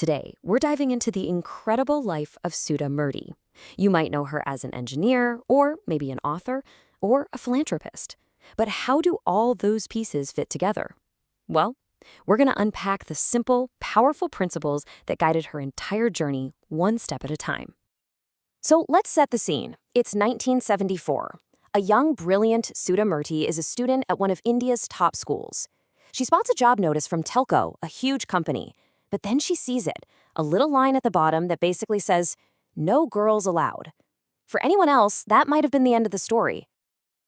Today, we're diving into the incredible life of Sudha Murty. You might know her as an engineer, or maybe an author, or a philanthropist. But how do all those pieces fit together? Well, we're going to unpack the simple, powerful principles that guided her entire journey one step at a time. So let's set the scene. It's 1974. A young, brilliant Sudha Murty is a student at one of India's top schools. She spots a job notice from Telco, a huge company. But then she sees it, a little line at the bottom that basically says, "No girls allowed." For anyone else, that might have been the end of the story.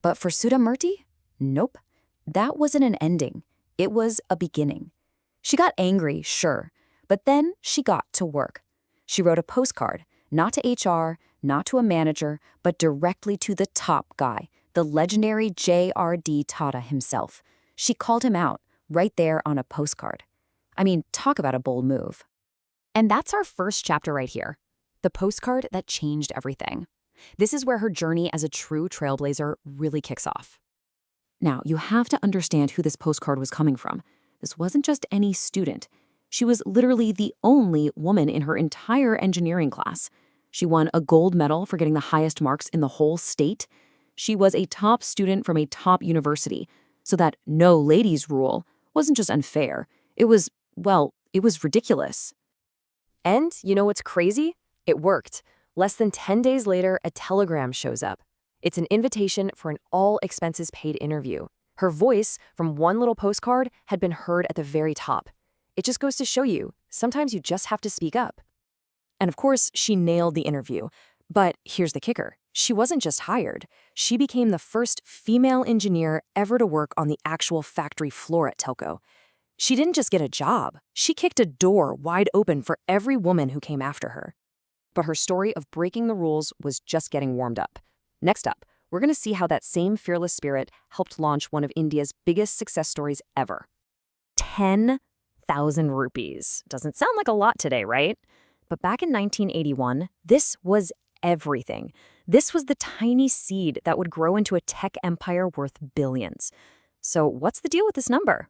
But for Sudha Murty, nope. That wasn't an ending. It was a beginning. She got angry, sure, but then she got to work. She wrote a postcard, not to HR, not to a manager, but directly to the top guy, the legendary J.R.D. Tata himself. She called him out, right there on a postcard. I mean, talk about a bold move. And that's our first chapter right here, the postcard that changed everything. This is where her journey as a true trailblazer really kicks off. Now, you have to understand who this postcard was coming from. This wasn't just any student. She was literally the only woman in her entire engineering class. She won a gold medal for getting the highest marks in the whole state. She was a top student from a top university, so that no ladies rule wasn't just unfair. It was ridiculous. And you know what's crazy? It worked. Less than 10 days later, a telegram shows up. It's an invitation for an all-expenses-paid interview. Her voice from one little postcard had been heard at the very top. It just goes to show you, sometimes you just have to speak up. And of course, she nailed the interview. But here's the kicker. She wasn't just hired. She became the first female engineer ever to work on the actual factory floor at Telco. She didn't just get a job. She kicked a door wide open for every woman who came after her. But her story of breaking the rules was just getting warmed up. Next up, we're going to see how that same fearless spirit helped launch one of India's biggest success stories ever. 10,000 rupees. Doesn't sound like a lot today, right? But back in 1981, this was everything. This was the tiny seed that would grow into a tech empire worth billions. So what's the deal with this number?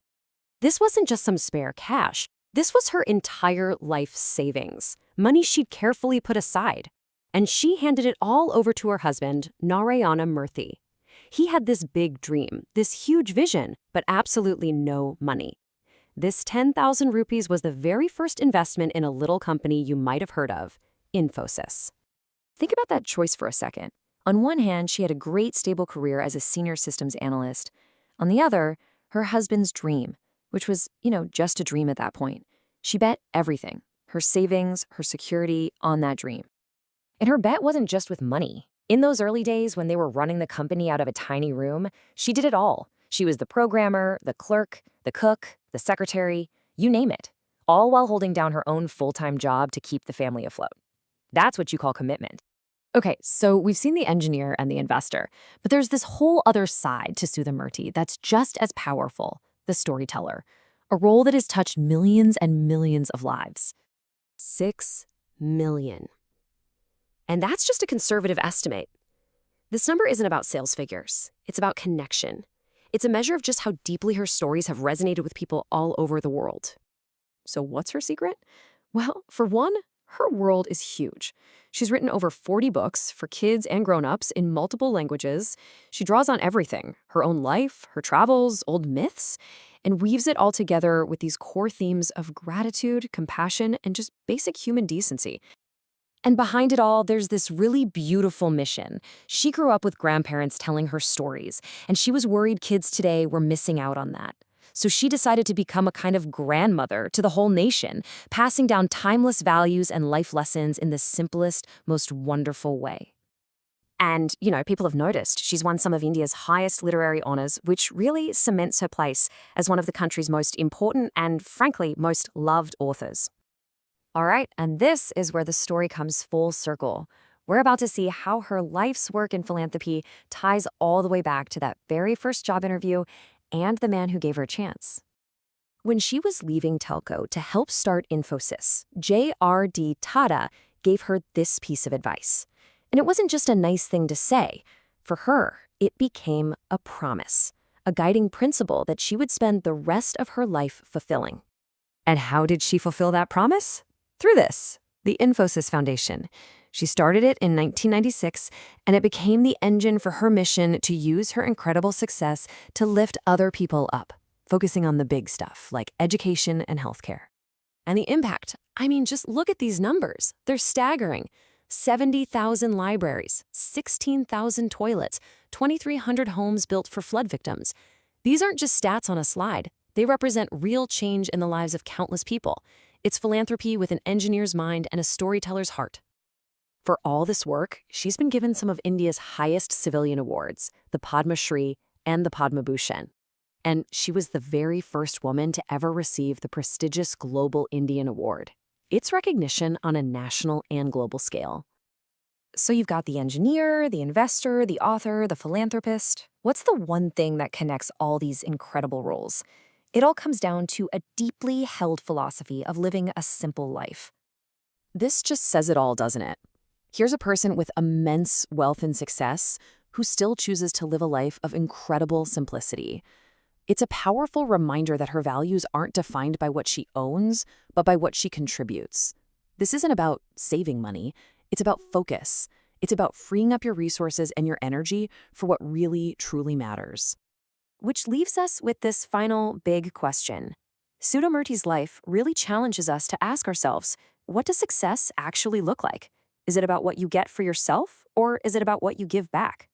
This wasn't just some spare cash. This was her entire life savings, money she'd carefully put aside. And she handed it all over to her husband, Narayana Murthy. He had this big dream, this huge vision, but absolutely no money. This 10,000 rupees was the very first investment in a little company you might have heard of, Infosys. Think about that choice for a second. On one hand, she had a great stable career as a senior systems analyst. On the other, her husband's dream, which was, just a dream at that point. She bet everything, her savings, her security, on that dream. And her bet wasn't just with money. In those early days when they were running the company out of a tiny room, she did it all. She was the programmer, the clerk, the cook, the secretary, you name it, all while holding down her own full-time job to keep the family afloat. That's what you call commitment. Okay, so we've seen the engineer and the investor, but there's this whole other side to Sudha Murty that's just as powerful, the storyteller, a role that has touched millions and millions of lives. 6 million. And that's just a conservative estimate. This number isn't about sales figures. It's about connection. It's a measure of just how deeply her stories have resonated with people all over the world. So what's her secret? Well, for one, her world is huge. She's written over 40 books for kids and grown-ups in multiple languages. She draws on everything, her own life, her travels, old myths, and weaves it all together with these core themes of gratitude, compassion, and just basic human decency. And behind it all, there's this really beautiful mission. She grew up with grandparents telling her stories, and she was worried kids today were missing out on that. So she decided to become a kind of grandmother to the whole nation, passing down timeless values and life lessons in the simplest, most wonderful way. And, people have noticed she's won some of India's highest literary honors, which really cements her place as one of the country's most important and, frankly, most loved authors. All right, and this is where the story comes full circle. We're about to see how her life's work in philanthropy ties all the way back to that very first job interview and the man who gave her a chance. When she was leaving Telco to help start Infosys, J.R.D. Tata gave her this piece of advice. And it wasn't just a nice thing to say. For her, it became a promise, a guiding principle that she would spend the rest of her life fulfilling. And how did she fulfill that promise? through this, the Infosys Foundation. She started it in 1996, and it became the engine for her mission to use her incredible success to lift other people up, focusing on the big stuff like education and healthcare. And the impact, I mean, just look at these numbers. They're staggering. 70,000 libraries, 16,000 toilets, 2,300 homes built for flood victims. These aren't just stats on a slide. They represent real change in the lives of countless people. It's philanthropy with an engineer's mind and a storyteller's heart. For all this work, she's been given some of India's highest civilian awards, the Padma Shri and the Padma Bhushan. And she was the very first woman to ever receive the prestigious Global Indian Award. It's recognition on a national and global scale. So you've got the engineer, the investor, the author, the philanthropist. What's the one thing that connects all these incredible roles? It all comes down to a deeply held philosophy of living a simple life. This just says it all, doesn't it? Here's a person with immense wealth and success who still chooses to live a life of incredible simplicity. It's a powerful reminder that her values aren't defined by what she owns, but by what she contributes. This isn't about saving money. It's about focus. It's about freeing up your resources and your energy for what really, truly matters. Which leaves us with this final big question. Sudha Murty's life really challenges us to ask ourselves, what does success actually look like? Is it about what you get for yourself, or is it about what you give back?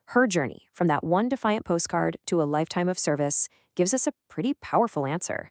Her journey, from that one defiant postcard to a lifetime of service, gives us a pretty powerful answer.